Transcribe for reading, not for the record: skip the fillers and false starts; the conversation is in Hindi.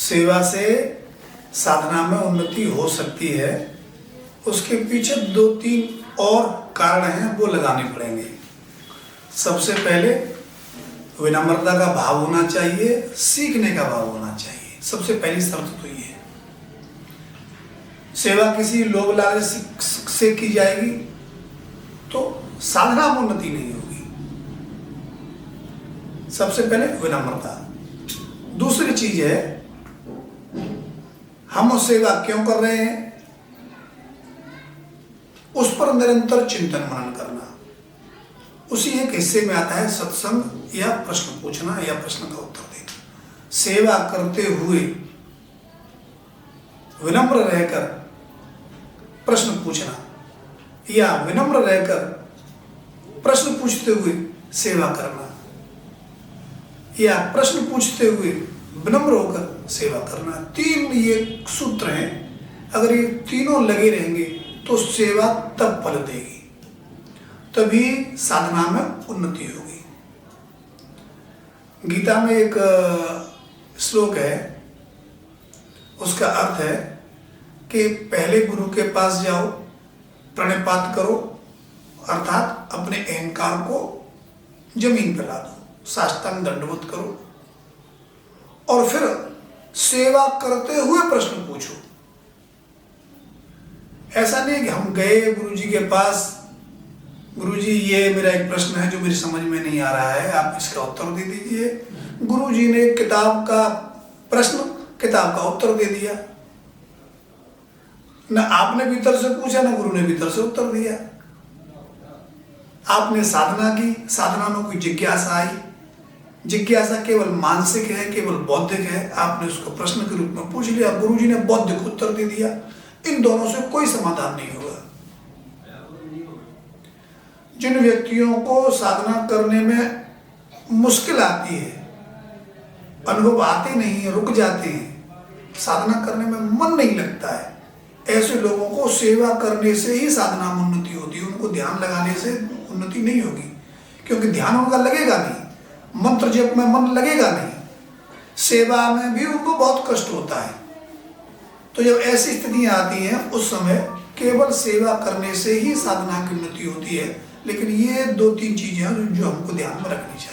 सेवा से साधना में उन्नति हो सकती है। उसके पीछे 2-3 और कारण हैं, वो लगाने पड़ेंगे। सबसे पहले विनम्रता का भाव होना चाहिए, सीखने का भाव होना चाहिए। सबसे पहली शर्त तो ये है। सेवा किसी लोभ लालच से की जाएगी तो साधना में उन्नति नहीं होगी। सबसे पहले विनम्रता। दूसरी चीज है, हम सेवा क्यों कर रहे हैं, उस पर निरंतर चिंतन मनन करना। उसी एक हिस्से में आता है सत्संग या प्रश्न पूछना या प्रश्न का उत्तर देना। सेवा करते हुए विनम्र रहकर प्रश्न पूछना या विनम्र रहकर प्रश्न पूछते हुए सेवा करना या प्रश्न पूछते हुए विनम्र होकर सेवा करना। 3 ये सूत्र हैं। अगर ये तीनों लगे रहेंगे तो सेवा तब फल देगी, तभी साधना में उन्नति होगी। गीता में एक श्लोक है, उसका अर्थ है कि पहले गुरु के पास जाओ, प्रणिपात करो, अर्थात अपने अहंकार को जमीन पर ला दो, साष्टांग दंडवत करो और फिर सेवा करते हुए प्रश्न पूछो। ऐसा नहीं कि हम गए गुरुजी के पास, गुरुजी ये मेरा एक प्रश्न है जो मेरी समझ में नहीं आ रहा है, आप इसका उत्तर दे दीजिए। गुरुजी ने किताब का प्रश्न, किताब का उत्तर दे दिया। न आपने भीतर से पूछा, न गुरु ने भीतर से उत्तर दिया। आपने साधना की, साधना में कोई जिज्ञासा आई, जिज्ञासा केवल मानसिक है, केवल बौद्धिक है, आपने उसको प्रश्न के रूप में पूछ लिया, गुरुजी ने बौद्धिक उत्तर दे दिया। इन दोनों से कोई समाधान नहीं होगा। जिन व्यक्तियों को साधना करने में मुश्किल आती है, अनुभव आते नहीं है, रुक जाते हैं, साधना करने में मन नहीं लगता है, ऐसे लोगों को सेवा करने से ही साधना में उन्नति होती है। उनको ध्यान लगाने से उन्नति नहीं होगी, क्योंकि ध्यान उनका लगेगा नहीं, मंत्र जप में मन लगेगा नहीं, सेवा में भी उनको बहुत कष्ट होता है। तो जब ऐसी स्थितियां आती हैं, उस समय केवल सेवा करने से ही साधना की उन्नति होती है। लेकिन ये 2-3 चीजें हैं जो हमको ध्यान में रखनी चाहिए।